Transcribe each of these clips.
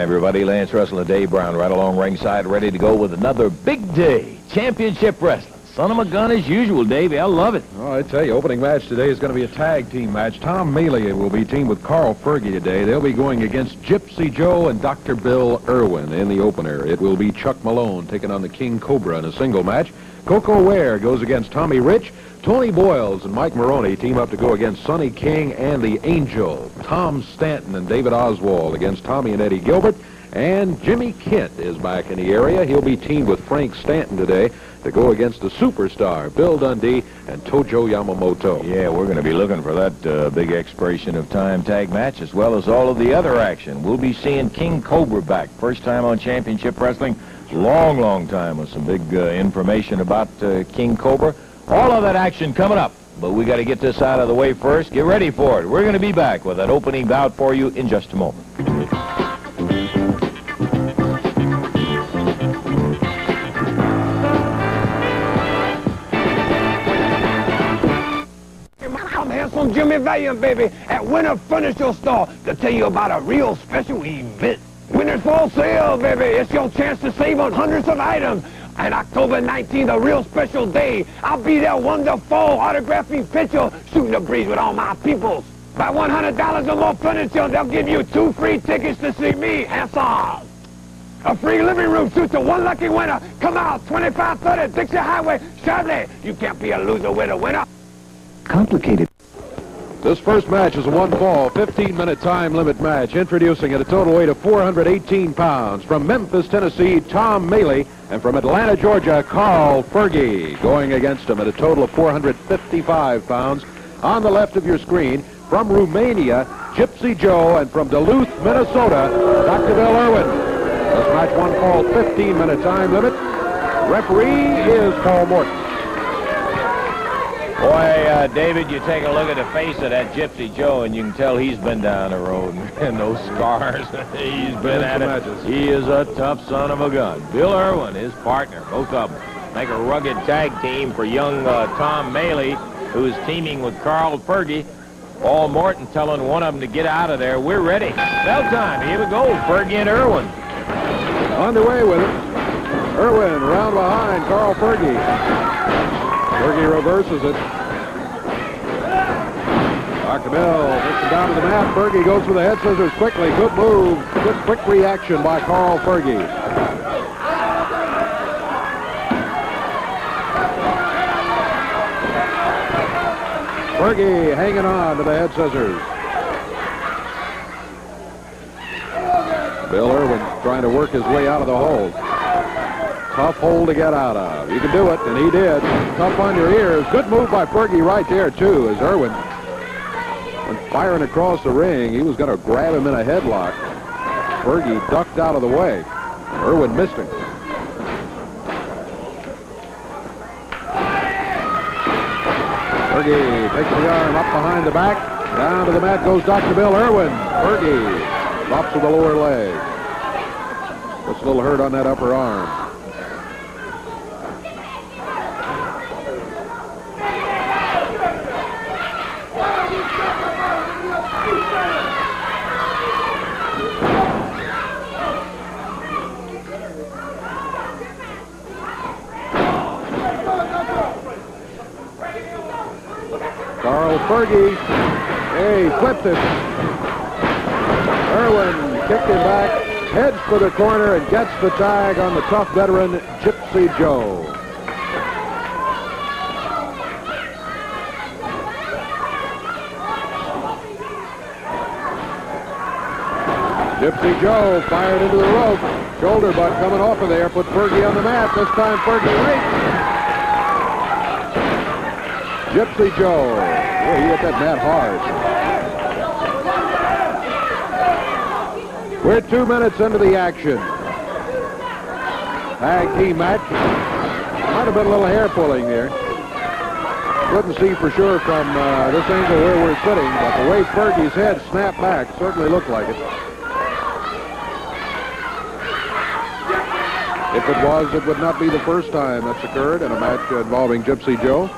everybody. Lance Russell and Dave Brown right along ringside, ready to go with another big day. Championship wrestling. Son of a gun as usual, Davey. I love it. Oh, I tell you, opening match today is going to be a tag team match. Tom Mealy will be teamed with Carl Fergie today. They'll be going against Gypsy Joe and Dr. Bill Irwin in the opener. It will be Chuck Malone taking on the King Cobra in a single match. Coco Ware goes against Tommy Rich. Tony Boyles and Mike Maroney team up to go against Sonny King and the Angel. Tom Stanton and David Oswald against Tommy and Eddie Gilbert. And Jimmy Kent is back in the area. He'll be teamed with Frank Stanton today to go against the superstar, Bill Dundee and Tojo Yamamoto. Yeah, we're going to be looking for that big expiration of time tag match as well as all of the other action. We'll be seeing King Cobra back. First time on Championship Wrestling. Long time with some big information about King Cobra. All of that action coming up. But we got to get this out of the way first. Get ready for it. We're going to be back with that opening bout for you in just a moment. From Jimmy Valiant, baby, at Winter Furniture Store to tell you about a real special event. Winter's Fall Sale, baby. It's your chance to save on hundreds of items. And October 19th, a real special day. I'll be there wonderful, autographing picture, shooting the breeze with all my peoples. Buy $100 or more furniture, they'll give you 2 free tickets to see me, hands-on. A free living room suit to one lucky winner. Come out, 2530 Dixie Highway, Charlotte. You can't be a loser with a winner. Complicated. This first match is a one-fall, 15-minute time limit match, introducing at a total weight of 418 pounds. From Memphis, Tennessee, Tom Mealy, and from Atlanta, Georgia, Carl Fergie, going against him at a total of 455 pounds. On the left of your screen, from Romania, Gypsy Joe, and from Duluth, Minnesota, Dr. Bill Irwin. This match one-fall, 15-minute time limit. Referee is Paul Morton. Boy, David, you take a look at the face of that Gypsy Joe, and you can tell he's been down the road and those scars. He's been at it. He is a tough son of a gun. Bill Irwin, his partner, both of them, make a rugged tag team for young Tom Mealy, who's teaming with Carl Fergie. Paul Morton telling one of them to get out of there. We're ready. Bell time. Here we go. Fergie and Irwin. Underway with it. Irwin around behind Carl Fergie. Fergie reverses it. Dr. Bill gets him down to the mat. Fergie goes for the head scissors quickly. Good move. Good quick reaction by Carl Fergie. Fergie hanging on to the head scissors. Bill Irwin trying to work his way out of the hold. Tough hole to get out of. You can do it, and he did. Tough on your ears. Good move by Fergie right there, too, as Irwin went firing across the ring. He was going to grab him in a headlock. Fergie ducked out of the way. Irwin missed him. Fergie takes the arm up behind the back. Down to the mat goes Dr. Bill Irwin. Fergie drops to the lower leg. Gets a little hurt on that upper arm. Carl Fergie, hey, flipped it. Irwin kicked him back, heads for the corner, and gets the tag on the tough veteran, Gypsy Joe. Gypsy Joe fired into the rope. Shoulder butt coming off of there, put Fergie on the mat. This time Fergie rakes. Gypsy Joe. Boy, he hit that mat hard. We're 2 minutes into the action. Tag team match. Might have been a little hair pulling there. Couldn't see for sure from this angle where we're sitting, but the way Fergie's head snapped back certainly looked like it. If it was, it would not be the first time that's occurred in a match involving Gypsy Joe.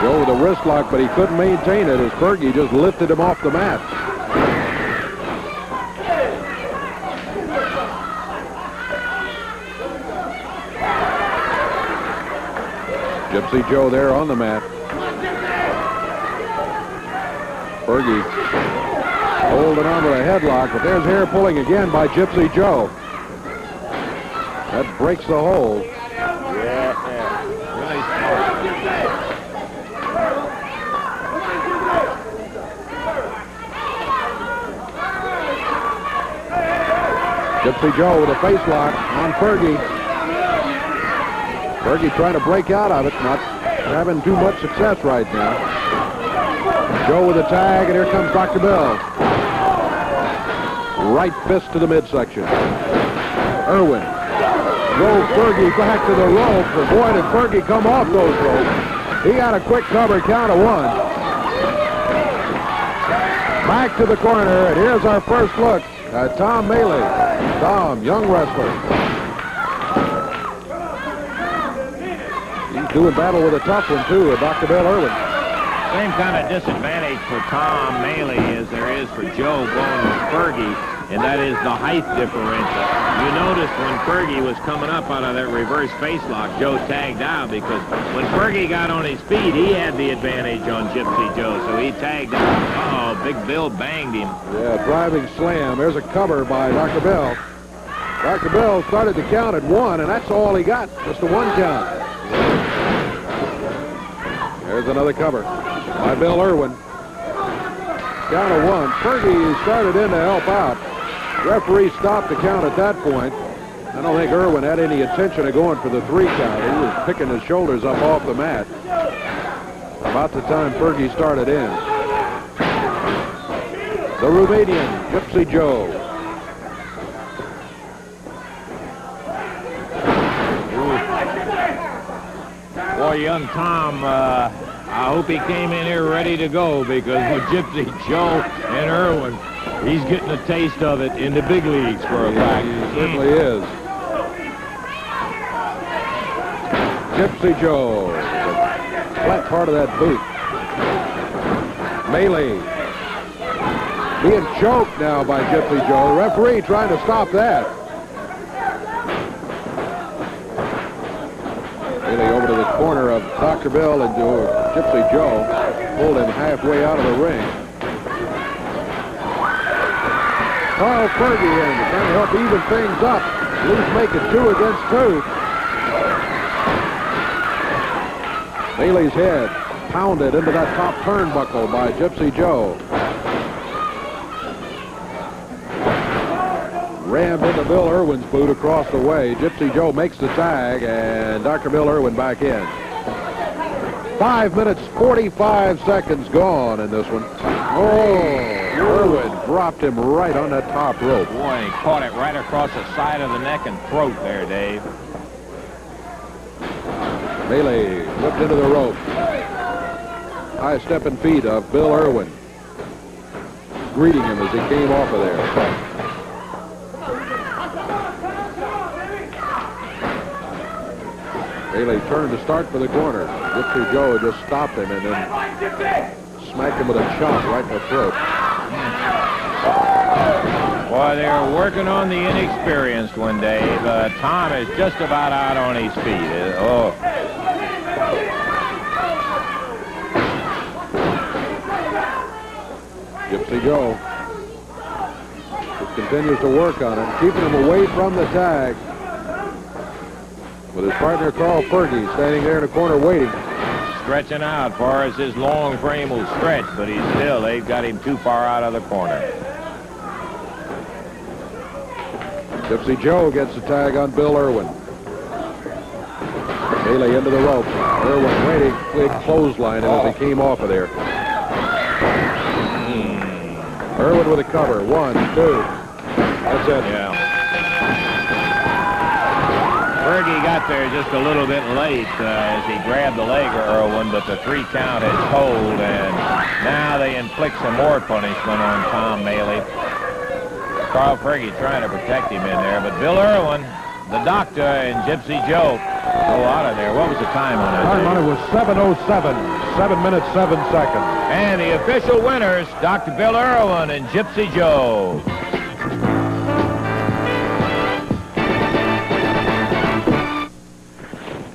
Joe with a wrist lock, but he couldn't maintain it as Fergie just lifted him off the mat. Gypsy Joe there on the mat. Fergie holding on to a headlock, but there's hair pulling again by Gypsy Joe. That breaks the hold. Yeah, really smart. Gypsy Joe with a face lock on Fergie. Fergie trying to break out of it, not having too much success right now. Joe with a tag, and here comes Dr. Bill. Right fist to the midsection. Irwin. Drove Fergie back to the rope, but boy, did Fergie come off those ropes. He got a quick cover, count of 1. Back to the corner, and here's our first look at Tom Maley. Tom, young wrestler. He's doing battle with a tough one, too, with Dr. Bill Irwin. Same kind of disadvantage for Tom Maley as there is for Joe going with Fergie, and that is the height differential. You noticed when Fergie was coming up out of that reverse face lock, Joe tagged out because when Fergie got on his feet, he had the advantage on Gypsy Joe, so he tagged out. Uh-oh, Big Bill banged him. Yeah, driving slam. There's a cover by Dr. Bill. Dr. Bill started to count at 1, and that's all he got, just a 1 count. There's another cover by Bill Irwin. Count of 1. Fergie started in to help out. Referee stopped the count at that point. I don't think Irwin had any intention of going for the 3 count. He was picking his shoulders up off the mat. About the time Fergie started in. The Romanian, Gypsy Joe. Boy, young Tom, I hope he came in here ready to go because with Gypsy Joe and Irwin, he's getting a taste of it in the big leagues for a fact. He certainly is. Gypsy Joe. The flat part of that boot. Maley. Being choked now by Gypsy Joe. The referee trying to stop that. Maley over to the corner of Dr. Bill and Gypsy Joe. Pulled him halfway out of the ring. Carl Fergie in to try to help even things up. Blues make it 2 against 2. Maley's head pounded into that top turnbuckle by Gypsy Joe. Rammed into Bill Irwin's boot across the way. Gypsy Joe makes the tag, and Dr. Bill Irwin back in. 5 minutes, 45 seconds gone in this one. Oh, Irwin dropped him right on that top rope. Boy, he caught it right across the side of the neck and throat there, Dave. Maley whipped into the rope. High stepping feet of Bill Irwin. Greeting him as he came off of there. Maley turned to start for the corner. Gypsy Joe just stopped him and then smacked him with a chop right in the throat. Boy, they were working on the inexperienced one, Dave. Tom is just about out on his feet. Oh. Gypsy Joe just continues to work on him, keeping him away from the tag. With his partner Carl Fergie standing there in the corner waiting. Stretching out far as his long frame will stretch, but they've got him too far out of the corner. Gypsy Joe gets the tag on Bill Irwin. Maley into the rope. Irwin waiting, big clothesline as he came off of there. Irwin with a cover. 1, 2. That's it. Yeah. Fergie got there just a little bit late as he grabbed the leg of Irwin, but the 3 count has told, and now they inflict some more punishment on Tom Maley. Carl Fergie trying to protect him in there, but Bill Irwin, the doctor, and Gypsy Joe go out of there. What was the time on it? Time on it was 7:07, 7 minutes, 7 seconds. And the official winners, Dr. Bill Irwin and Gypsy Joe.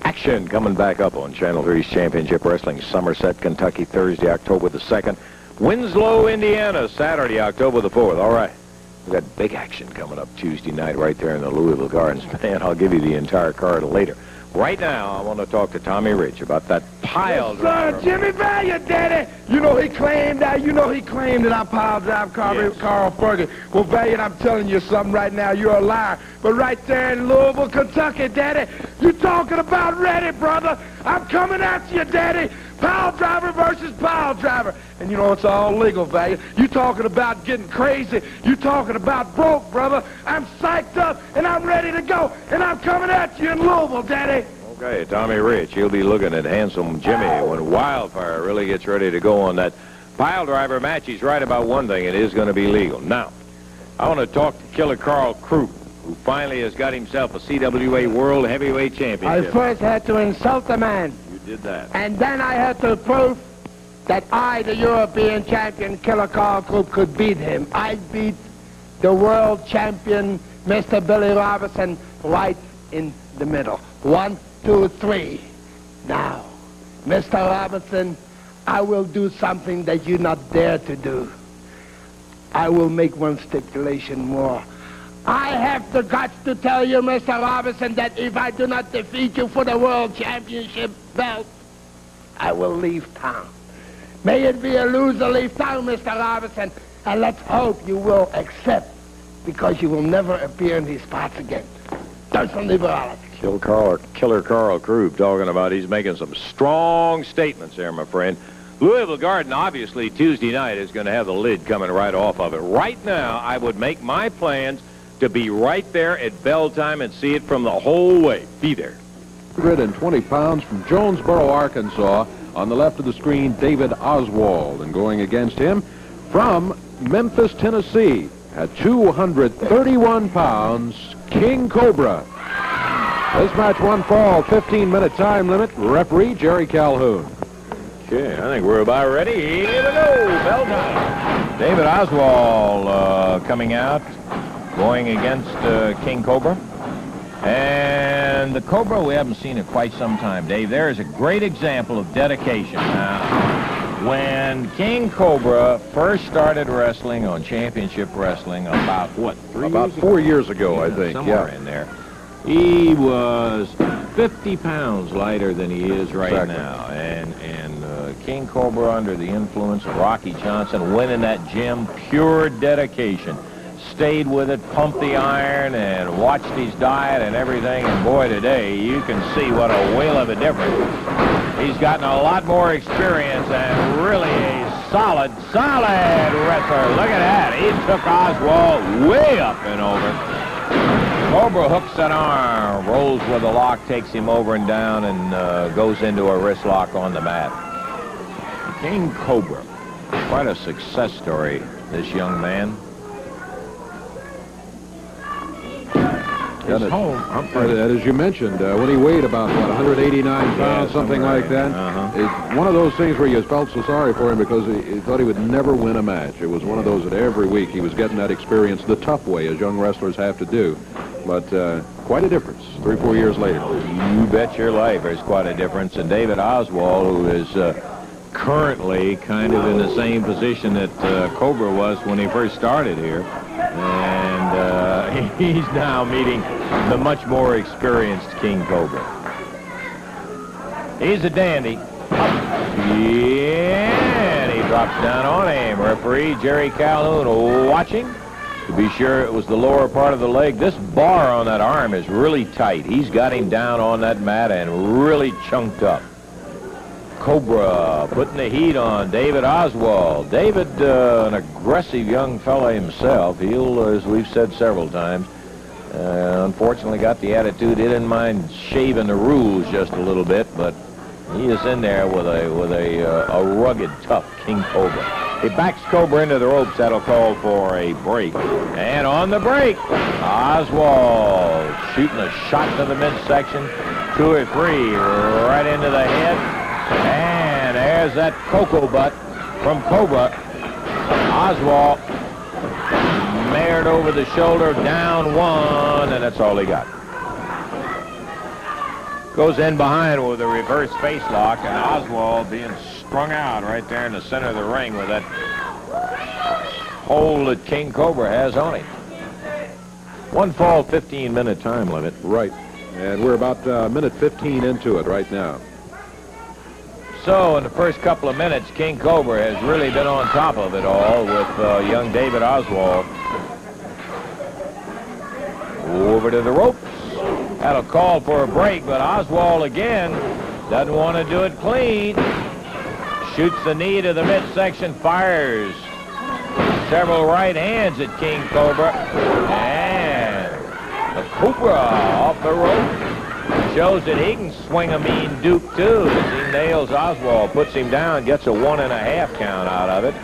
Action coming back up on Channel 3's Championship Wrestling, Somerset, Kentucky, Thursday, October the 2nd. Winslow, Indiana, Saturday, October the 4th. All right. We've got big action coming up Tuesday night right there in the Louisville Gardens. Man, I'll give you the entire card later. Right now, I want to talk to Tommy Rich about that pile driver. Jimmy Valiant, Daddy. You know he claimed that I pile drive Carl Ferguson. Well, Valiant, I'm telling you something right now. You're a liar. But right there in Louisville, Kentucky, Daddy, you talking about ready, brother. I'm coming at you, Daddy. Pile driver versus pile driver. And you know it's all legal, Valiant. You talking about getting crazy. You talking about broke, brother. I'm psyched up, and I'm ready to go. And I'm coming at you in Louisville, Daddy. Okay, Tommy Rich, he'll be looking at Handsome Jimmy when Wildfire really gets ready to go on that pile driver match. He's right about one thing. It is going to be legal. Now, I want to talk to Killer Carl Krupp, who finally has got himself a CWA World Heavyweight Championship. I first had to insult the man. You did that. And then I had to prove that I, the European champion, Killer Carl Krupp, could beat him. I beat the world champion, Mr. Billy Robinson, right in the middle. 1, 2, 3. Now, Mr. Robinson, I will do something that you not dare to do. I will make one stipulation more. I have the guts to tell you, Mr. Robinson, that if I do not defeat you for the World Championship belt, I will leave town. May it be a loser, leave town, Mr. Robinson, and let's hope you will accept, because you will never appear in these spots again. Dose from liberality. Killer Carl Krupp talking about he's making some strong statements there, my friend. Louisville Garden, obviously, Tuesday night is going to have the lid coming right off of it. Right now, I would make my plans to be right there at bell time and see it from the whole way. Be there. 120 pounds from Jonesboro, Arkansas. On the left of the screen, David Oswald. And going against him from Memphis, Tennessee, at 231 pounds, King Cobra. This match one fall, 15-minute time limit. Referee, Jerry Calhoun. Okay, I think we're about ready. Here we go. Bell time. David Oswald coming out, going against King Cobra. And the Cobra, we haven't seen in quite some time, Dave. There is a great example of dedication. Now, when King Cobra first started wrestling on Championship Wrestling about, what, 3 about years 4 years ago, I think. Somewhere in there. He was 50 pounds lighter than he is right now. And King Cobra, under the influence of Rocky Johnson, went in that gym, pure dedication. Stayed with it, pumped the iron, and watched his diet and everything. And boy, today, you can see what a whale of a difference. He's gotten a lot more experience and really a solid wrestler. Look at that. He took Oswald way up and over. Cobra hooks an arm, rolls with a lock, takes him over and down, and goes into a wrist lock on the mat. King Cobra, quite a success story, this young man. As you mentioned, when he weighed about, what, 189 pounds, something like that. It's one of those things where you felt so sorry for him because he thought he would never win a match. It was one of those that every week he was getting that experience the tough way, as young wrestlers have to do. But quite a difference 3 or 4 years later. You bet your life there's quite a difference. And David Oswald, who is currently kind of in the same position that Cobra was when he first started here. And he's now meeting the much more experienced King Cobra. He's a dandy. Yeah, and he drops down on him. Referee Jerry Calhoun watching. To be sure, it was the lower part of the leg. This bar on that arm is really tight. He's got him down on that mat and really chunked up. Cobra putting the heat on David Oswald. David, an aggressive young fella himself. He'll, as we've said several times, unfortunately got the attitude. He didn't mind shaving the rules just a little bit, but he is in there with a rugged, tough King Cobra. He backs Cobra into the ropes. That'll call for a break. And on the break, Oswald shooting a shot to the midsection. 2 or 3 right into the head. And there's that cocoa butt from Cobra. Oswald mared over the shoulder, down 1, and that's all he got. Goes in behind with a reverse face lock, and Oswald being strung out right there in the center of the ring with that hold that King Cobra has on him. 1 fall, 15-minute time limit. Right. And we're about minute 15 into it right now. So in the first couple of minutes, King Cobra has really been on top of it all with young David Oswald. Over to the ropes. That'll call for a break, but Oswald again doesn't want to do it clean. Shoots the knee to the midsection, fires several right hands at King Cobra. And the Cobra off the rope. Shows that he can swing a mean duke, too, as he nails Oswald, puts him down, gets a 1.5 count out of it.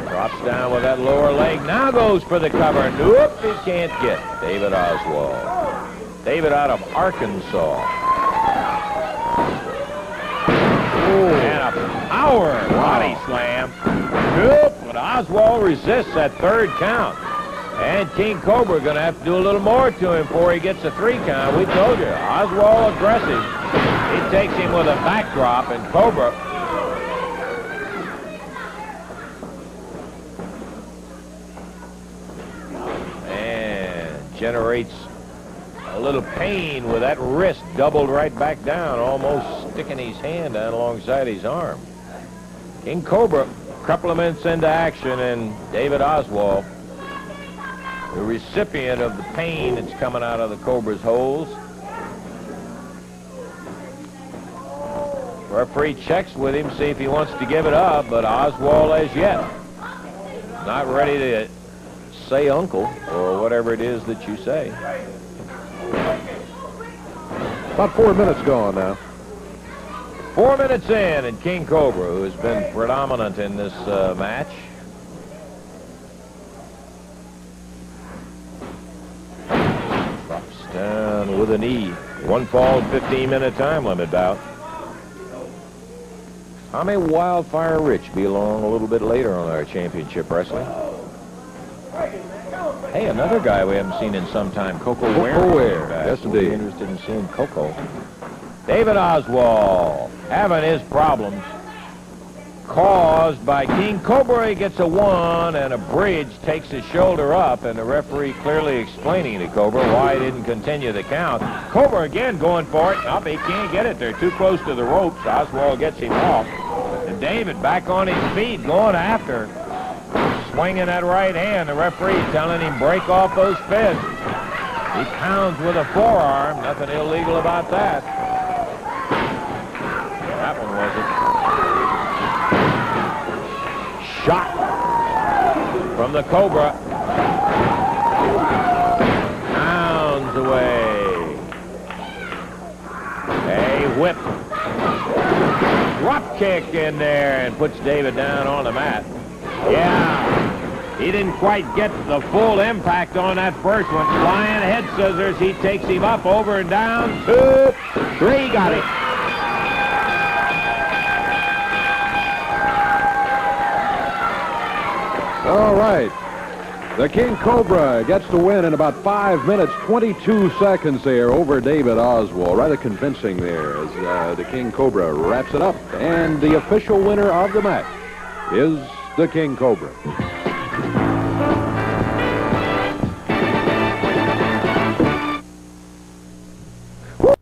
Drops down with that lower leg, now goes for the cover. Nope, he can't get David Oswald. David out of Arkansas. Ooh. And a power body slam. Nope, but Oswald resists that 3rd count. And King Cobra going to have to do a little more to him before he gets a 3 count. We told you, Oswald aggressive. He takes him with a backdrop, and Cobra and generates a little pain with that wrist doubled right back down, almost sticking his hand down alongside his arm. King Cobra, a couple of minutes into action, and David Oswald, the recipient of the pain that's coming out of the Cobra's holes. Referee checks with him, see if he wants to give it up, but Oswald as yet not ready to say uncle or whatever it is that you say. About 4 minutes gone now. 4 minutes in, and King Cobra, who has been predominant in this match, drops down with a knee. 1 fall, 15-minute time limit bout. Tommy Wildfire Rich be along a little bit later on our championship wrestling. Hey, another guy we haven't seen in some time, Coco Ware. Coco Ware, yes indeed. Interested in seeing Coco. David Oswald having his problems caused by King Cobra. He gets a 1, and a bridge takes his shoulder up, and the referee clearly explaining to Cobra why he didn't continue the count. Cobra again going for it. Up, he can't get it. They're too close to the ropes. Oswald gets him off. And David back on his feet going after. Swinging that right hand. The referee telling him break off those fists. He pounds with a forearm. Nothing illegal about that. That one was it. Shot from the Cobra. Pounds away. A whip. Drop kick in there and puts David down on the mat. Yeah, he didn't quite get the full impact on that first one. Flying head scissors. He takes him up, over and down. 2, 3, got it. All right. The King Cobra gets the win in about 5 minutes, 22 seconds there over David Oswald. Rather convincing there as the King Cobra wraps it up. And the official winner of the match is the King Cobra.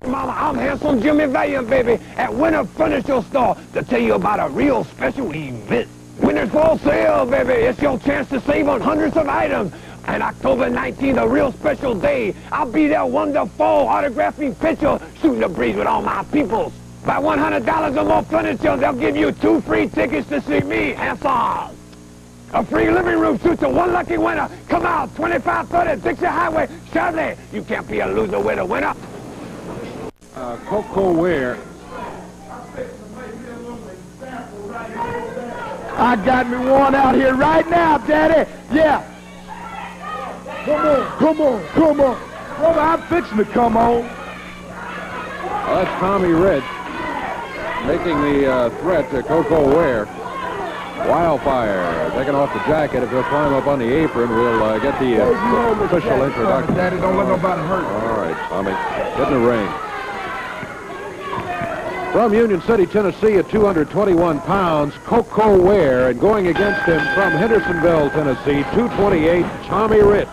Mama, I'm handsome Jimmy Valiant, baby, at Winter Furniture Store to tell you about a real special event. Winter's Fall Sale, baby. It's your chance to save on hundreds of items. And October 19th, a real special day. I'll be there, wonderful, autographing picture, shooting the breeze with all my peoples. By $100 or more furniture, they'll give you 2 free tickets to see me, handsome. A free living room suit to one lucky winner. Come out, 2530 Dixie Highway, Charlotte. You can't be a loser with a winner. Coco Ware. I got me one out here right now, Daddy. Yeah. Come on. Brother, I'm fixing to come on. Well, that's Tommy Rich making the threat to Coco Ware. Wildfire taking off the jacket. If he'll climb up on the apron, we'll get the official introduction. Daddy, don't let nobody hurt. All right, Tommy. Get in the ring. From Union City, Tennessee, at 221 pounds, Coco Ware, and going against him from Hendersonville, Tennessee, 228, Tommy Rich.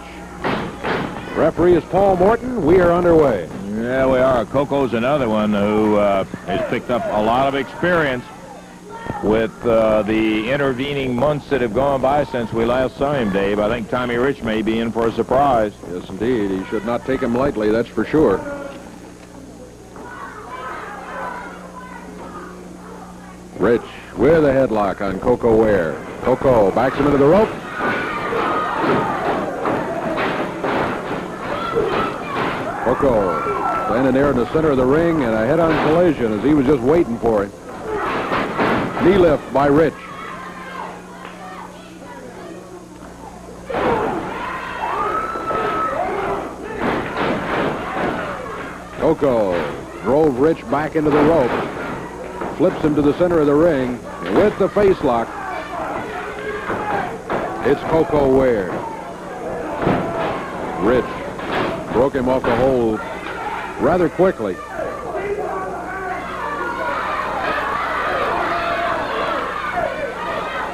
Referee is Paul Morton. We are underway. Yeah, we are. Coco's another one who has picked up a lot of experience with the intervening months that have gone by since we last saw him, Dave. I think Tommy Rich may be in for a surprise. Yes, indeed. He should not take him lightly, that's for sure. Rich with a headlock on Coco Ware. Coco backs him into the rope. Coco standing there in the center of the ring, and a head-on collision as he was just waiting for him. Knee lift by Rich. Coco drove Rich back into the rope. Flips him to the center of the ring, and with the face lock, it's Coco Ware. Rich broke him off the hold rather quickly.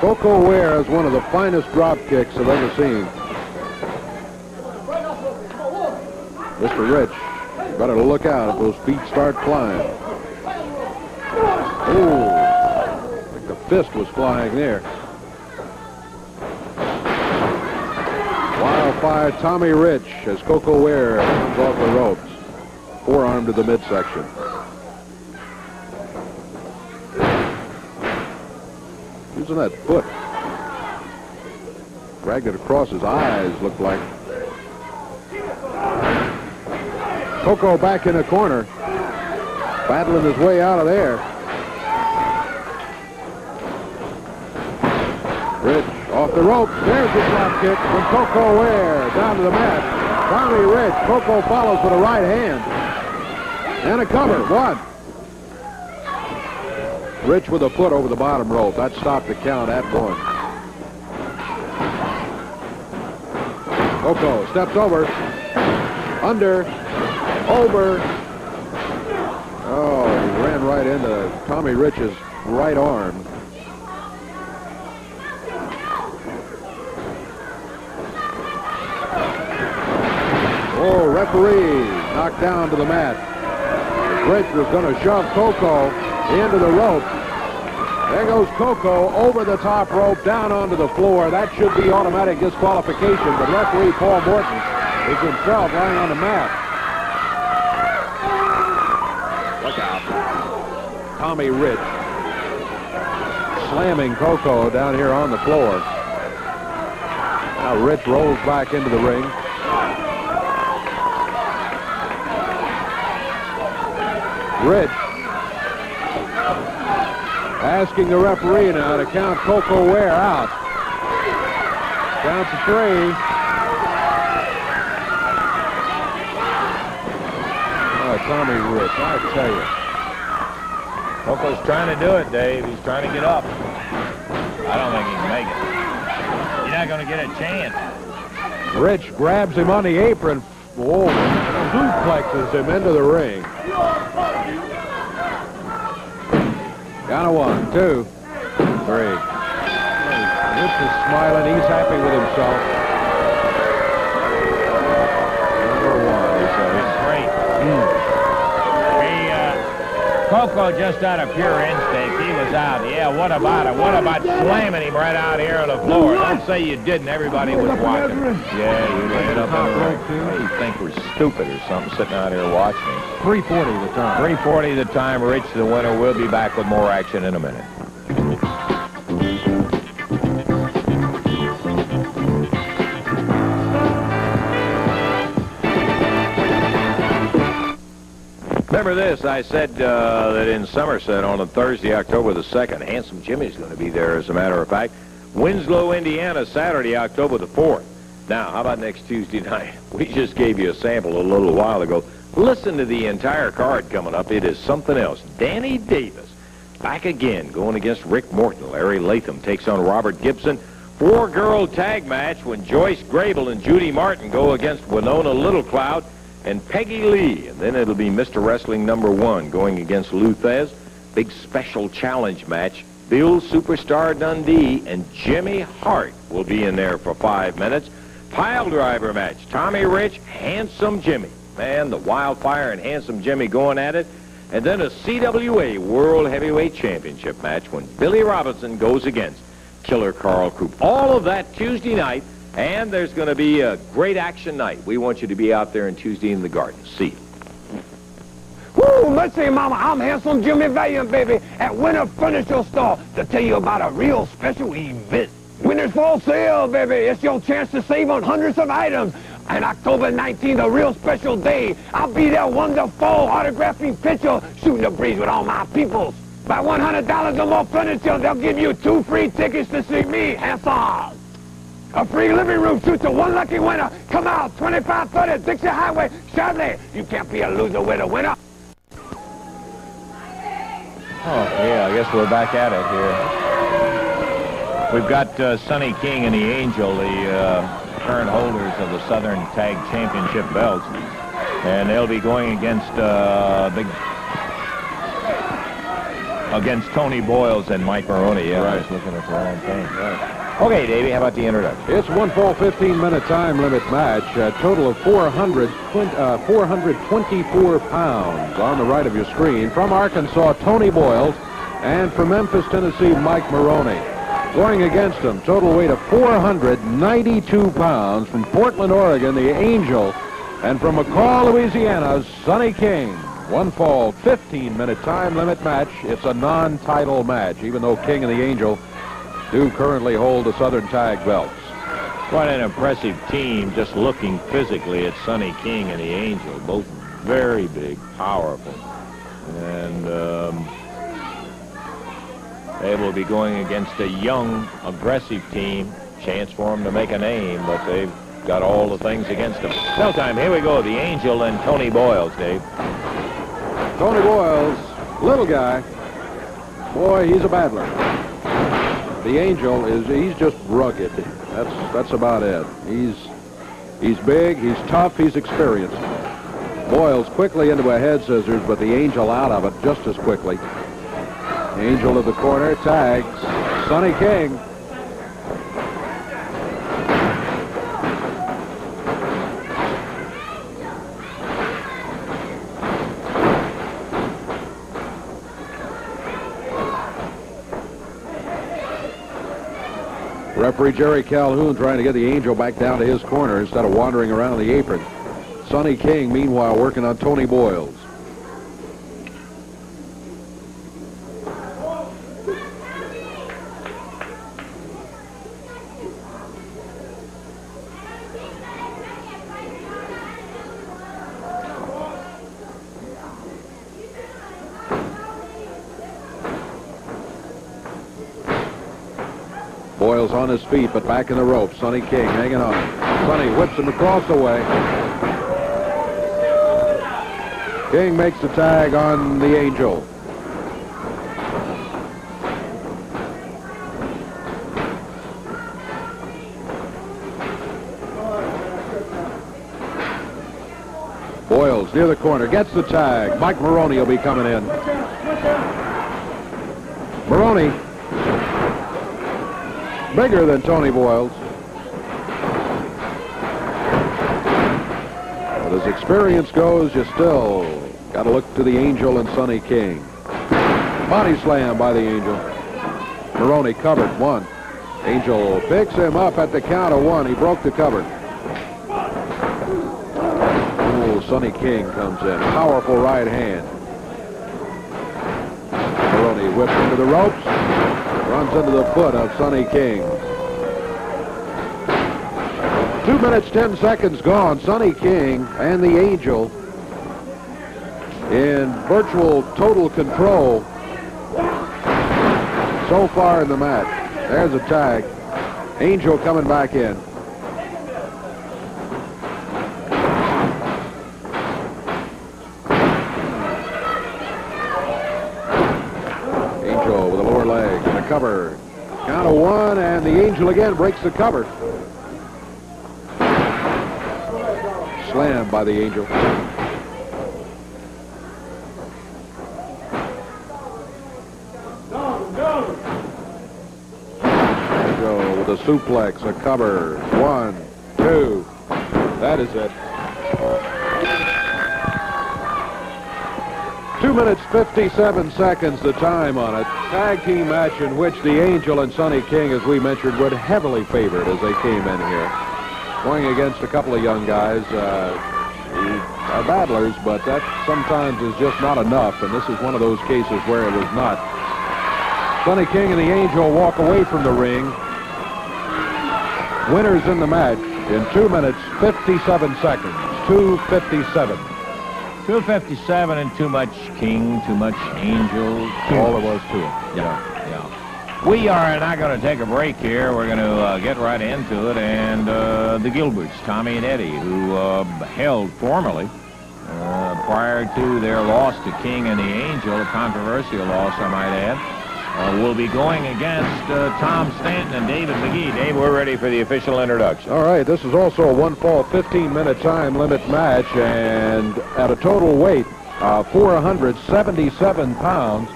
Coco Ware is one of the finest drop kicks I've ever seen. Mr. Rich, you better look out if those feet start flying. Oh, I think the fist was flying there. Wildfire Tommy Rich as Coco Ware comes off the ropes. Forearm to the midsection. Using that foot. Dragged it across his eyes, looked like. Coco back in the corner. Battling his way out of there. Rich off the rope. There's the drop kick from Coco Ware down to the mat. Tommy Rich. Coco follows with a right hand. And a cover. One. Rich with a foot over the bottom rope. That stopped the count at one. Coco steps over. Under. Over. Oh, he ran right into Tommy Rich's right arm. Oh, referee knocked down to the mat. Rich was going to shove Coco into the rope. There goes Coco over the top rope, down onto the floor. That should be automatic disqualification, but referee Paul Morton is himself lying on the mat. Look out. Tommy Rich slamming Coco down here on the floor. Now Rich rolls back into the ring. Rich asking the referee now to count Coco Ware out. Count to 3. Oh, Tommy Rich, I tell you. Coco's trying to do it, Dave. He's trying to get up. I don't think he can make it. You're not going to get a chance. Rich grabs him on the apron. Whoa, suplexes him into the ring. Down to 1, 2, 3. Rich is smiling. He's happy with himself. Number 1, he says. Great. Coco, just out of pure instinct, he was out. Yeah, what about it? What about slamming him right out here on the floor? Don't say you didn't. Everybody was watching. Yeah, you laid up on the ring. You think we're stupid or something sitting out here watching him. 3:40 the time. 3:40 the time. Rich, the winner. We'll be back with more action in a minute. Remember this, I said that in Somerset on a Thursday, October the 2nd, Handsome Jimmy's going to be there, as a matter of fact. Winslow, Indiana, Saturday, October the 4th. Now, how about next Tuesday night? We just gave you a sample a little while ago. Listen to the entire card coming up. It is something else. Danny Davis back again, going against Rick Morton. Larry Latham takes on Robert Gibson. 4-girl tag match when Joyce Grable and Judy Martin go against Winona Littlecloud and Peggy Lee. And then it'll be Mr. Wrestling #1 going against Lou Thez. Big special challenge match. Bill Superstar Dundee and Jimmy Hart will be in there for 5 minutes. Pile driver match. Tommy Rich, Handsome Jimmy. Man, the Wildfire and Handsome Jimmy going at it. And then a CWA World Heavyweight Championship match when Billy Robinson goes against Killer Carl Coop. All of that Tuesday night, and there's going to be a great action night. We want you to be out there on Tuesday in the Garden. See you. Woo, let's see, Mama, I'm Handsome Jimmy Valiant, baby, at Winter Furniture Store to tell you about a real special event. Winter's Fall Sale, baby. It's your chance to save on hundreds of items. And October 19th, a real special day. I'll be there wonderful, autographing picture, shooting the breeze with all my peoples. By $100 or more furniture, they'll give you 2 free tickets to see me, Handsome. A free living room suit to 1 lucky winner. Come out, 2530 Dixie Highway, Charlotte. You can't be a loser with a winner. Oh, yeah, I guess we're back at it here. We've got Sonny King and the Angel, the current holders of the Southern Tag Championship belts. And they'll be going against against Tony Boyles and Mike Maroney. Yeah, right. I was looking at the wrong thing. Right. Okay, Davey, how about the introduction? It's one fall 15-minute time limit match. A total of 424 pounds on the right of your screen. From Arkansas, Tony Boyles. And from Memphis, Tennessee, Mike Maroney. Going against him, total weight of 492 pounds. From Portland, Oregon, the Angel. And from McCall, Louisiana, Sonny King. One fall, 15-minute time limit match. It's a non-title match, even though King and the Angel do currently hold the Southern Tag belts. Quite an impressive team, just looking physically at Sonny King and the Angel. Both very big, powerful. And they will be going against a young, aggressive team. Chance for them to make a name, but they've got all the things against them. No time. Here we go. The Angel and Tony Boyles, Dave. Tony Boyles, little guy. Boy, he's a battler. The Angel he's just rugged. That's about it. He's big, he's tough, he's experienced. Boyles quickly into a head scissors, but the Angel out of it just as quickly. The Angel to the corner, tags Sonny King. Referee Jerry Calhoun trying to get the Angel back down to his corner instead of wandering around the apron. Sonny King, meanwhile, working on Tony Boyles. Boyles on his feet, but back in the rope. Sonny King hanging on. Sonny whips him across the way. King makes the tag on the Angel. Boyles near the corner, gets the tag. Mike Maroney will be coming in. Maroney, bigger than Tony Boyles. But as experience goes, you still got to look to the Angel and Sonny King. Body slam by the Angel. Maroney covered, 1. Angel picks him up at the count of 1. He broke the cover. Oh, Sonny King comes in. Powerful right hand. Maroney whips into the ropes. Runs into the foot of Sonny King. 2 minutes, 10 seconds gone. Sonny King and the Angel in virtual total control so far in the match. There's a tag. Angel coming back in. lower leg, and a cover. Count of 1, and the Angel again breaks the cover. Slammed by the Angel. Go with a suplex, a cover. 1, 2. That is it. 2 minutes, 57 seconds, the time on it. Tag team match in which the Angel and Sonny King, as we mentioned, were heavily favored as they came in here. Going against a couple of young guys who are battlers, but that sometimes is just not enough, and this is one of those cases where it was not. Sonny King and the Angel walk away from the ring. Winners in the match in 2 minutes, 57 seconds. 2:57. 2:57 and too much King, too much Angel. All there was to it. Yeah. We are not going to take a break here. We're going to get right into it. And the Gilberts, Tommy and Eddie, who held formerly prior to their loss to King and the Angel, a controversial loss, I might add, will be going against Tom Stanton and David McGee. Dave, we're ready for the official introduction. All right, this is also a one-fall, 15-minute time limit match, and at a total weight of 477 pounds,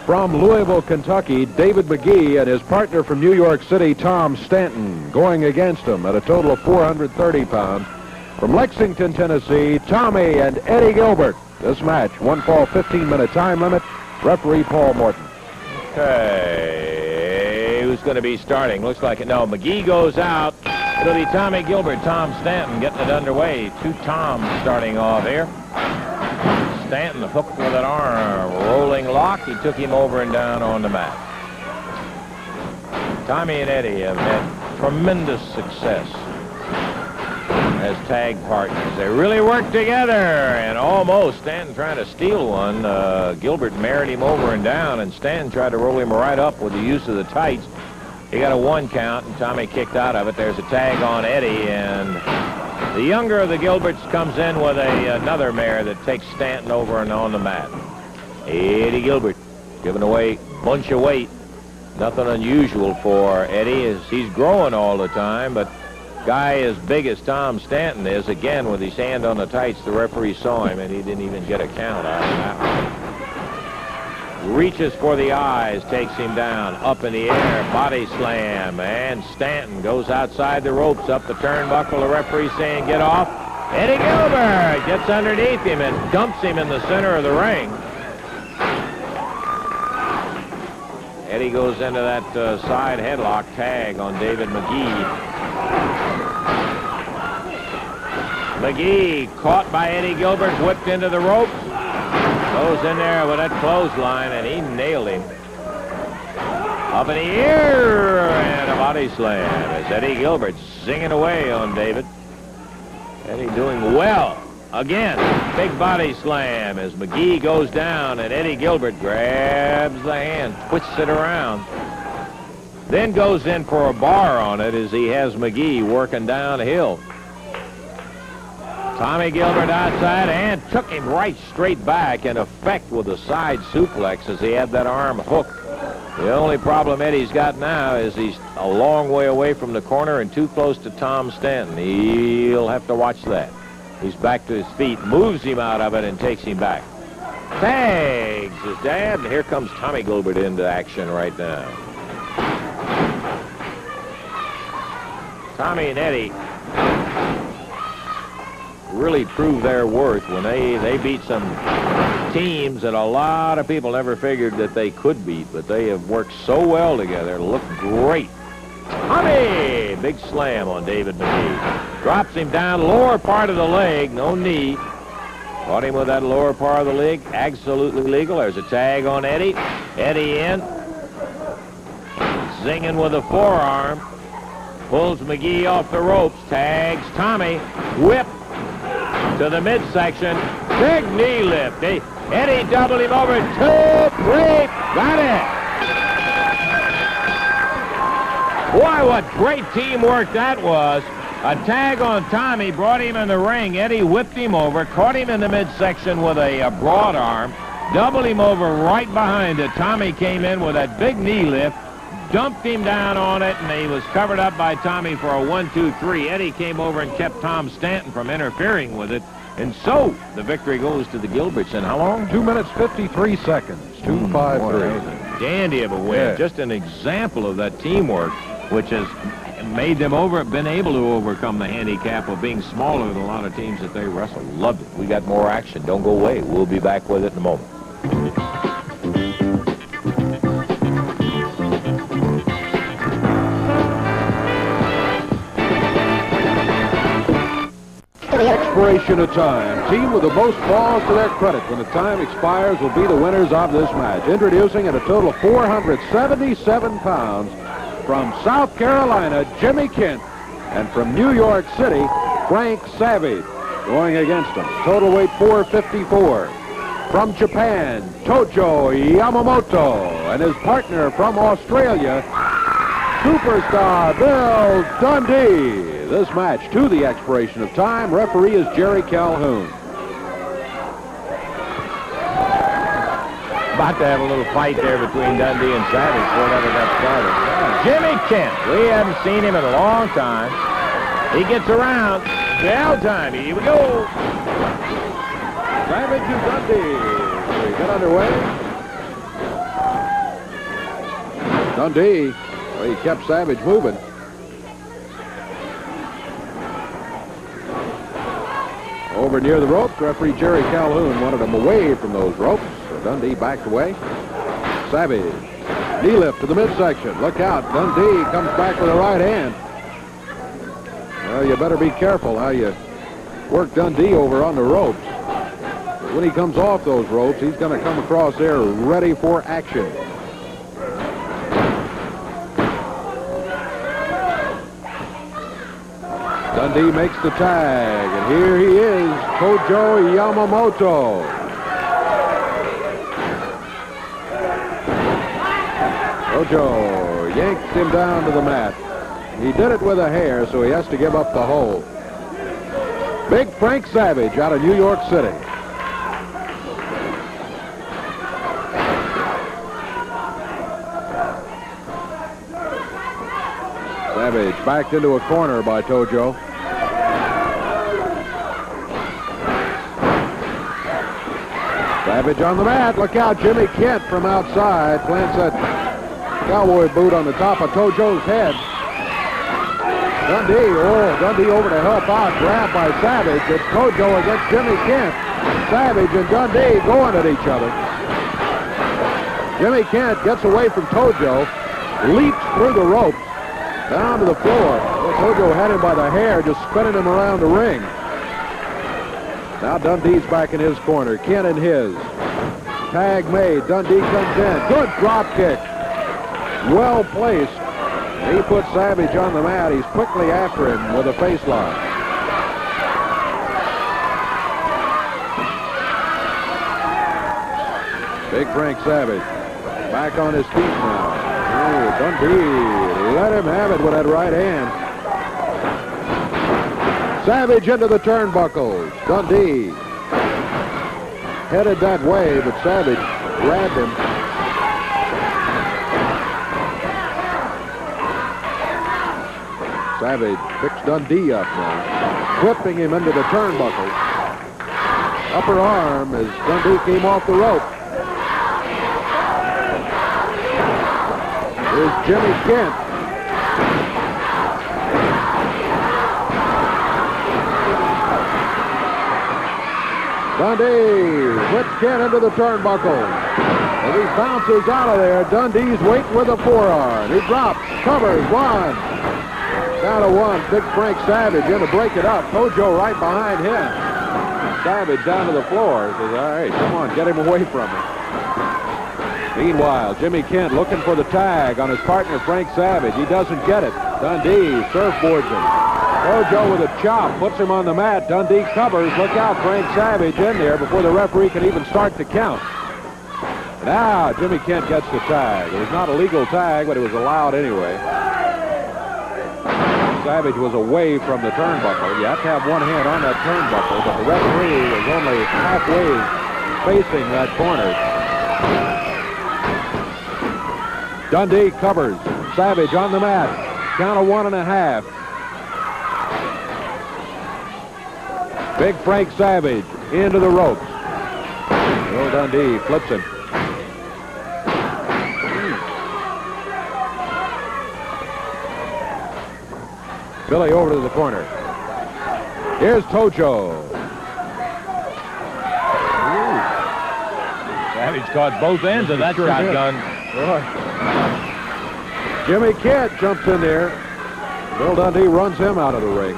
from Louisville, Kentucky, David McGee and his partner from New York City, Tom Stanton, going against him at a total of 430 pounds. From Lexington, Tennessee, Tommy and Eddie Gilbert. This match, one-fall, 15-minute time limit. Referee Paul Morton. Okay, who's going to be starting? Looks like it. No, McGee goes out. It'll be Tommy Gilbert, Tom Stanton getting it underway. 2 Toms starting off here. Stanton hooked with an arm, rolling lock. He took him over and down on the mat. Tommy and Eddie have had tremendous success as tag partners. They really work together, and almost Stanton trying to steal one. Gilbert married him over and down, and Stanton tried to roll him right up with the use of the tights. He got a 1 count, and Tommy kicked out of it. There's a tag on Eddie, and the younger of the Gilberts comes in with another mare that takes Stanton over and on the mat. Eddie Gilbert giving away a bunch of weight. Nothing unusual for Eddie as he's growing all the time, but guy as big as Tom Stanton is, again, with his hand on the tights, the referee saw him, and he didn't even get a count out of that one. Reaches for the eyes, takes him down, up in the air, body slam, and Stanton goes outside the ropes, up the turnbuckle. The referee saying, get off. Eddie Gilbert gets underneath him and dumps him in the center of the ring. Eddie goes into that side headlock tag on David McGee. McGee caught by Eddie Gilbert, whipped into the ropes. Goes in there with that clothesline, and he nailed him. Up in the air, and a body slam as Eddie Gilbert singing away on David. Eddie doing well. Again, big body slam as McGee goes down, and Eddie Gilbert grabs the hand, twists it around. Then goes in for a bar on it as he has McGee working downhill. Tommy Gilbert outside and took him right straight back, in effect with a side suplex as he had that arm hooked. The only problem Eddie's got now is he's a long way away from the corner and too close to Tom Stanton. He'll have to watch that. He's back to his feet, moves him out of it, and takes him back. Tags his dad, and here comes Tommy Gilbert into action right now. Tommy and Eddie really prove their worth when they beat some teams that a lot of people never figured that they could beat, but they have worked so well together. Look great. Tommy! Big slam on David McGee. Drops him down, lower part of the leg, no knee. Caught him with that lower part of the leg, absolutely legal. There's a tag on Eddie. Eddie in. Zinging with a forearm. Pulls McGee off the ropes, tags Tommy. Whip to the midsection. Big knee lift. Eddie doubled him over. 2, 3. Got it. Boy, what great teamwork that was. A tag on Tommy brought him in the ring. Eddie whipped him over, caught him in the midsection with a broad arm, doubled him over right behind it. Tommy came in with that big knee lift, dumped him down on it, and he was covered up by Tommy for a 1-2-3. Eddie came over and kept Tom Stanton from interfering with it. And so the victory goes to the Gilberts. And how long? 2 minutes, 53 seconds. 2-5-3. Dandy of a win. Yeah. Just an example of that teamwork, which has made them been able to overcome the handicap of being smaller than a lot of teams that they wrestle. Loved it. We got more action. Don't go away. We'll be back with it in a moment. Expiration of time. Team with the most balls to their credit when the time expires will be the winners of this match. Introducing at a total of 477 pounds from South Carolina, Jimmy Kent, and from New York City, Frank Savage, going against him. Total weight 454. From Japan, Tojo Yamamoto, and his partner from Australia, superstar Bill Dundee. This match to the expiration of time. Referee is Jerry Calhoun. About to have a little fight there between Dundee and Savage before it ever got started. Jimmy Kent. We haven't seen him in a long time. He gets around. Bell time. Here we go. Savage and Dundee. We get underway. Dundee. Well, he kept Savage moving. Over near the ropes, referee Jerry Calhoun wanted him away from those ropes, so Dundee backed away. Savage, knee lift to the midsection. Look out, Dundee comes back with a right hand. Well, you better be careful how you work Dundee over on the ropes. When he comes off those ropes, he's going to come across there ready for action. Dundee makes the tag, and here he is, Tojo Yamamoto. Tojo yanks him down to the mat. He did it with a hair, so he has to give up the hold. Big Frank Savage out of New York City. Savage backed into a corner by Tojo. Savage on the mat. Look out, Jimmy Kent from outside plants that cowboy boot on the top of Tojo's head. Dundee over to help out. Grabbed by Savage. It's Tojo against Jimmy Kent. Savage and Dundee going at each other. Jimmy Kent gets away from Tojo, leaps through the ropes, down to the floor. Tojo had him by the hair, just spinning him around the ring. Now Dundee's back in his corner. Kent in his. Tag made. Dundee comes in. Good drop kick. Well placed. He puts Savage on the mat. He's quickly after him with a face lock. Big Frank Savage back on his feet now. Oh, Dundee let him have it with that right hand. Savage into the turnbuckles. Dundee headed that way, but Savage grabbed him. Savage picks Dundee up now, flipping him into the turnbuckles. Upper arm as Dundee came off the rope. Here's Jimmy Kent. Dundee puts Kent into the turnbuckle. As he bounces out of there, Dundee's waiting with a forearm. He drops, covers, one. Down to one. Big Frank Savage in to break it up. Tojo right behind him. Savage down to the floor. Says, all right, come on, get him away from him. Meanwhile, Jimmy Kent looking for the tag on his partner, Frank Savage. He doesn't get it. Dundee surfboards him. Tojo with a chop, puts him on the mat. Dundee covers. Look out, Frank Savage in there before the referee can even start to count. Now, Jimmy Kent gets the tag. It was not a legal tag, but it was allowed anyway. Savage was away from the turnbuckle. You have to have one hand on that turnbuckle, but the referee was only halfway facing that corner. Dundee covers. Savage on the mat. Count of 1.5. Big Frank Savage into the ropes. Bill Dundee flips him. Billy over to the corner. Here's Tojo. Savage caught both ends of that shotgun. Jimmy Kent jumps in there. Bill Dundee runs him out of the ring.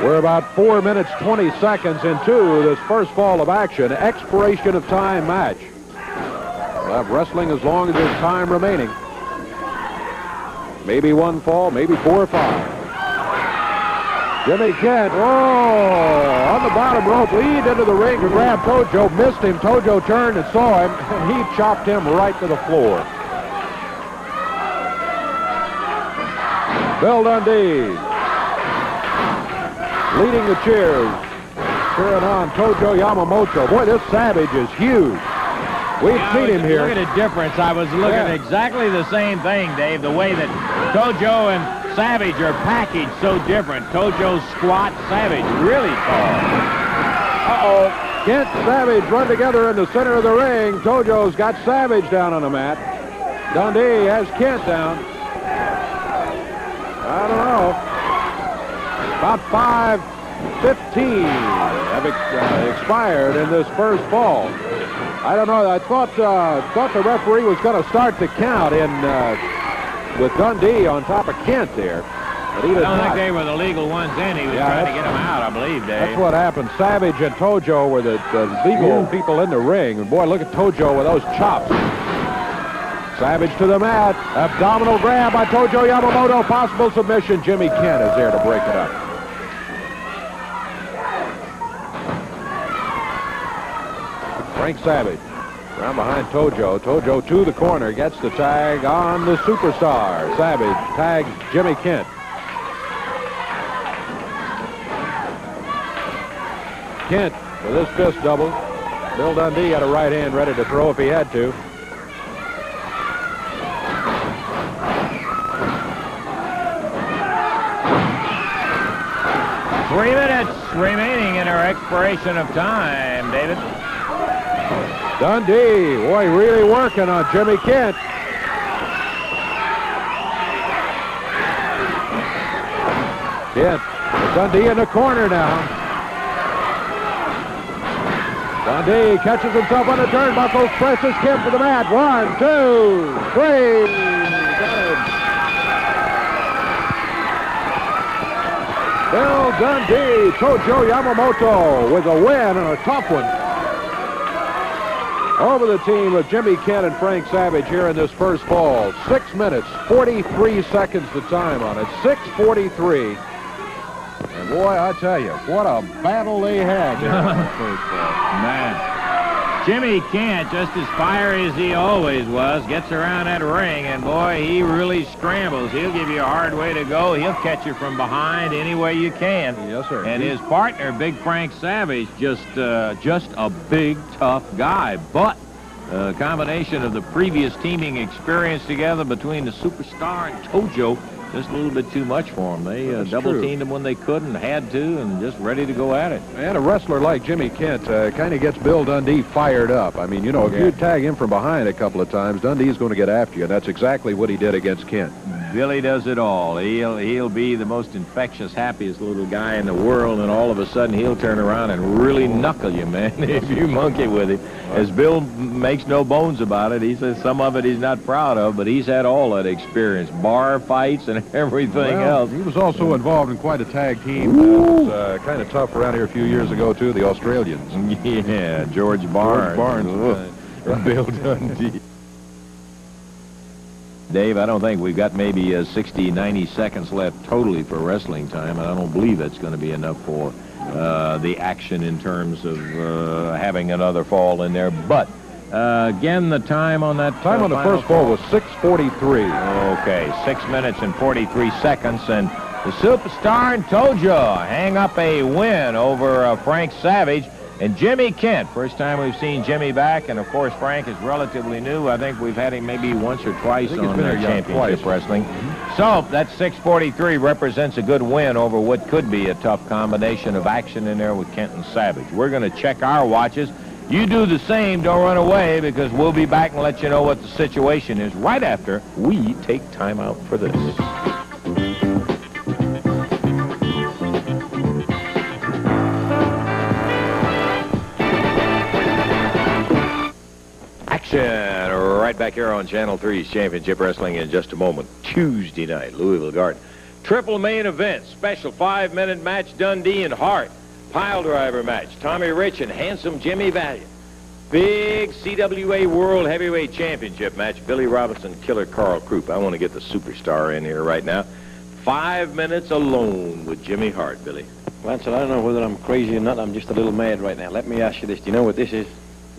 We're about 4 minutes, 20 seconds into this first fall of action. Expiration of time match. We'll have wrestling as long as there's time remaining. Maybe one fall, maybe 4 or 5. Jimmy Kent, on the bottom rope, lead into the ring to grab Tojo, missed him. Tojo turned and saw him, and he chopped him right to the floor. Bill Dundee leading the cheers, cheering on Tojo Yamamoto. Boy, this Savage is huge. We've seen him here. Look at the difference. I was looking at exactly the same thing, Dave, the way that Tojo and Savage are packaged so different. Tojo's squat, Savage really tall. Uh-oh. Kent, Savage run together in the center of the ring. Tojo's got Savage down on the mat. Dundee has Kent down. I don't know. About 5:15 have expired in this first fall. I don't know. I thought the referee was going to start the count in with Dundee on top of Kent there. But he I don't think they were the legal ones in. He was trying to get them out, I believe, Dave. That's what happened. Savage and Tojo were the legal people in the ring. And boy, look at Tojo with those chops. Savage to the mat. Abdominal grab by Tojo Yamamoto. Possible submission. Jimmy Kent is there to break it up. Frank Savage around behind Tojo. Tojo to the corner. Gets the tag on the superstar. Savage tags Jimmy Kent. Kent with his fist double. Bill Dundee had a right hand ready to throw if he had to. Three minutes remaining in our expiration of time, David. Dundee, boy, really working on Jimmy Kent. Kent, Dundee in the corner now. Dundee catches himself on the turnbuckles, presses Kent to the mat. 1, 2, 3. Got him. Bill Dundee, Tojo Yamamoto with a win and a tough one over the team of Jimmy Kent and Frank Savage here in this first fall. 6 minutes, 43 seconds the time on it. 6:43. And boy, I tell you, what a battle they had there in the first fall. Man. Jimmy Kent, just as fiery as he always was, gets around that ring, and boy, he really scrambles. He'll give you a hard way to go. He'll catch you from behind any way you can. Yes, sir. And his partner, Big Frank Savage, just a big, tough guy. But a combination of the previous teaming experience together between the superstar and Tojo, just a little bit too much for him. They double-teamed him when they couldn't, had to, and just ready to go at it. And a wrestler like Jimmy Kent kind of gets Bill Dundee fired up. I mean, you know, if you tag him from behind a couple of times, Dundee's going to get after you, and that's exactly what he did against Kent. Billy does it all. He'll be the most infectious, happiest little guy in the world, and all of a sudden he'll turn around and really knuckle you, man, if you monkey with him. As Bill makes no bones about it, he says some of it he's not proud of, but he's had all that experience, bar fights and everything else. He was also involved in quite a tag team that was kind of tough around here a few years ago, too, the Australians. Yeah, George Barnes. Bill Dundee. Dave, I don't think we've got maybe 60, 90 seconds left totally for wrestling time, and I don't believe that's going to be enough for the action in terms of having another fall in there. But, again, the time on that... Time on the first fall was 6:43. Okay, 6 minutes and 43 seconds, and The superstar and Tojo hang up a win over Frank Savage. And Jimmy Kent, first time we've seen Jimmy back, and of course Frank is relatively new. I think we've had him maybe once or twice on Championship Wrestling. So that 643 represents a good win over what could be a tough combination of action in there with Kent and Savage. We're going to check our watches. You do the same, don't run away, because we'll be back and let you know what the situation is right after we take time out for this. Right back here on Channel 3's Championship Wrestling in just a moment. Tuesday night, Louisville Garden. Triple main event, special 5-minute match, Dundee and Hart. Pile driver match, Tommy Rich and Handsome Jimmy Valiant. Big CWA World Heavyweight Championship match, Billy Robinson, Killer Carl Krupp. I want to get the superstar in here right now. 5 minutes alone with Jimmy Hart, Billy. Lance, I don't know whether I'm crazy or not. I'm just a little mad right now. Let me ask you this. Do you know what this is?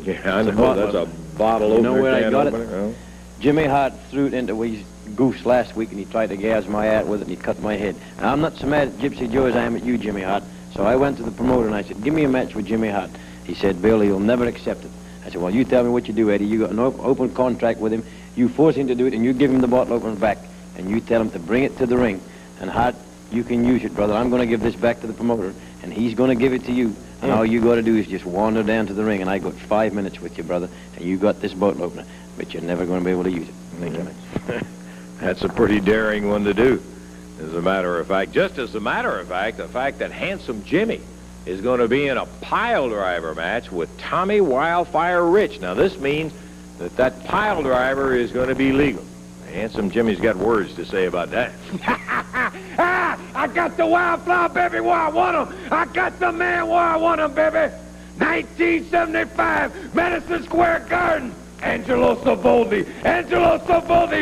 Yeah, I know. That's a bottle opener. You know where I got opener? it? Oh. Jimmy Hart threw it into his goose last week, and he tried to gouge my hat with it, and he cut my head. Now, I'm not so mad at Gypsy Joe as I am at you, Jimmy Hart. So I went to the promoter, and I said, give me a match with Jimmy Hart. He said, Bill, he'll never accept it. I said, well, you tell me what you do, Eddie. You got an open contract with him. You force him to do it, and you give him the bottle opener back, and you tell him to bring it to the ring. And Hart, you can use it, brother. I'm going to give this back to the promoter, and he's going to give it to you. And all you got to do is just wander down to the ring, and I got 5 minutes with you, brother, and you got this bottle opener, but you're never going to be able to use it. Thank you. That's a pretty daring one to do, as a matter of fact. Just as a matter of fact, the fact that Handsome Jimmy is going to be in a pile driver match with Tommy Wildfire Rich. Now, this means that that pile driver is going to be legal. Handsome Jimmy's got words to say about that. I got the Wildflower, baby, where I want him. I got the man where I want him, baby. 1975, Madison Square Garden. Angelo Savoldi,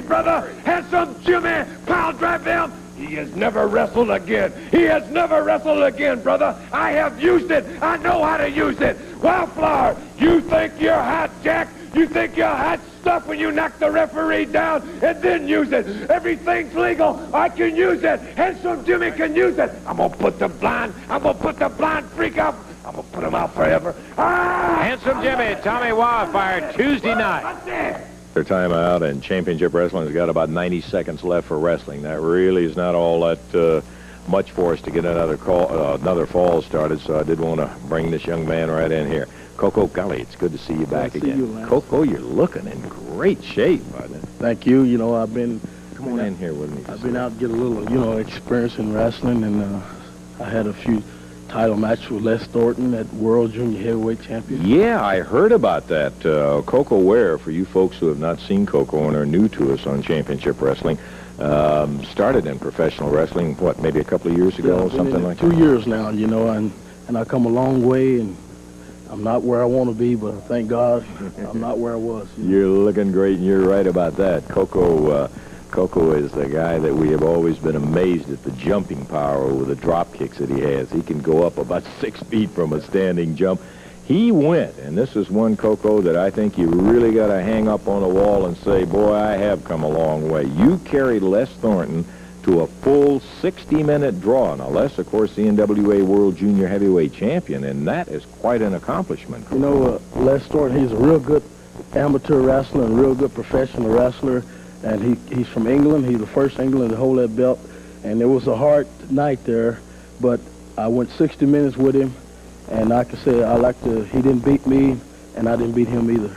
brother. Handsome Jimmy, pile drive him. He has never wrestled again. He has never wrestled again, brother. I have used it. I know how to use it. Wildflower, you think you're hot, Jack? You think you're hot stuff when you knock the referee down and then use it. Everything's legal. I can use it. Handsome Jimmy can use it. I'm going to put the blind freak out. I'm going to put him out forever. Handsome Jimmy, Tommy Wildfire, Tuesday night. Their timeout, and Championship Wrestling's got about 90 seconds left for wrestling. That really is not all that much for us to get another fall started, so I did want to bring this young man right in here. Coco, golly, it's good to see you back again. Coco, you're looking in great shape, partner. Thank you. You know, I've been... Come on in here with me. I've been out to get a little, you know, experience in wrestling, and I had a few title matches with Les Thornton at World Junior Heavyweight Champion. Yeah, I heard about that. Coco Ware, for you folks who have not seen Coco and are new to us on Championship Wrestling, started in professional wrestling, what, maybe a couple of years ago, something like that? 2 years now, you know, and I come a long way, and I'm not where I want to be, but thank God I'm not where I was. You're looking great, and you're right about that. Coco is the guy that we have always been amazed at the jumping power with the drop kicks that he has. He can go up about 6 feet from a standing jump. He went, and this is one, Coco, that I think you really got to hang up on the wall and say, boy, I have come a long way. You carried Les Thornton to a full 60-minute draw. Now, Les, of course, the NWA World Junior Heavyweight Champion, and that is quite an accomplishment. You know, Les Thornton, he's a real good amateur wrestler and a real good professional wrestler. And he's from England. He's the first England to hold that belt. And it was a hard night there, but I went 60 minutes with him. And like I said, he didn't beat me, and I didn't beat him either.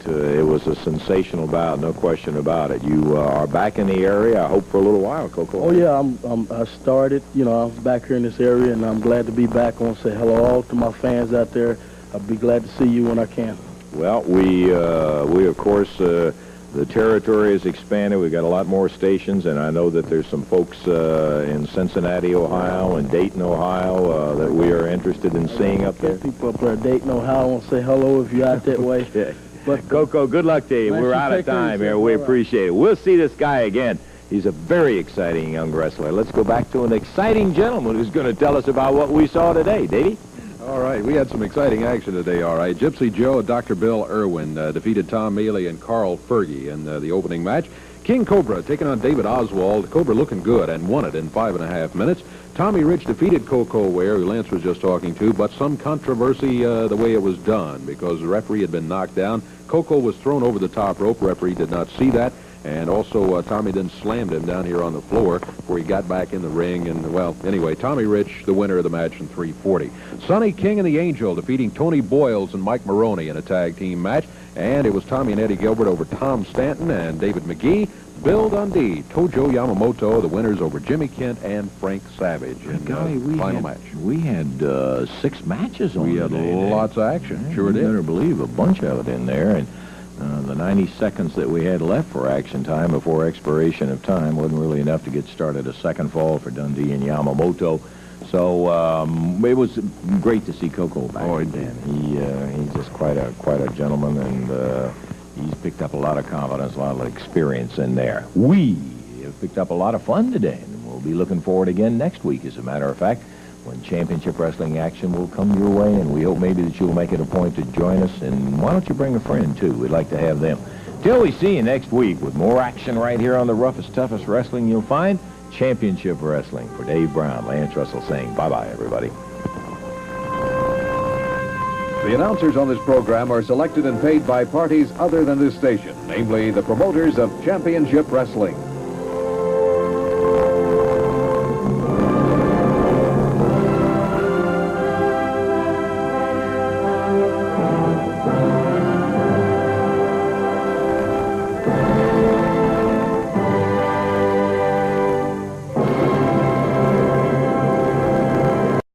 It was a sensational bout, no question about it. You are back in the area, I hope, for a little while, Coco. Oh, yeah, I started, you know, I'm back here in this area, and I'm glad to be back. I want to say hello all to my fans out there. I'll be glad to see you when I can. Well, we of course, the territory has expanded. We've got a lot more stations, and I know that there's some folks in Cincinnati, Ohio, and Dayton, Ohio, that we are interested in seeing up there. People up there in Dayton, Ohio, I want to say hello if you're out that way. Okay. But Coco, good luck to you. We're out of time here. We appreciate it. We'll see this guy again. He's a very exciting young wrestler. Let's go back to an exciting gentleman who's going to tell us about what we saw today. Davey? All right, we had some exciting action today, all right. Gypsy Joe and Dr. Bill Irwin defeated Tom Mealy and Carl Fergie in the opening match. King Cobra taking on David Oswald. Cobra looking good and won it in 5.5 minutes. Tommy Rich defeated Coco Ware, who Lance was just talking to, but some controversy the way it was done because the referee had been knocked down. Coco was thrown over the top rope. Referee did not see that. And also, Tommy then slammed him down here on the floor before he got back in the ring. And, well, anyway, Tommy Rich, the winner of the match in 3:40. Sonny King and the Angel defeating Tony Boyles and Mike Maroney in a tag team match. And it was Tommy and Eddie Gilbert over Tom Stanton and David McGee. Bill Dundee, Tojo Yamamoto, the winners over Jimmy Kent and Frank Savage in the final match. We had 6 matches on We had lots of action. Yeah, Sure did. You better believe a bunch of it in there. And the 90 seconds that we had left for action time before expiration of time wasn't really enough to get started a second fall for Dundee and Yamamoto. So it was great to see Coco back again. He's just quite a gentleman, and he's picked up a lot of confidence, a lot of experience in there. We have picked up a lot of fun today, and we'll be looking forward again next week, as a matter of fact, when championship wrestling action will come your way, and we hope maybe that you'll make it a point to join us. And why don't you bring a friend, too? We'd like to have them. Till we see you next week with more action right here on the roughest, toughest wrestling you'll find, Championship Wrestling. For Dave Brown, Lance Russell saying bye-bye, everybody. The announcers on this program are selected and paid by parties other than this station, namely the promoters of Championship Wrestling.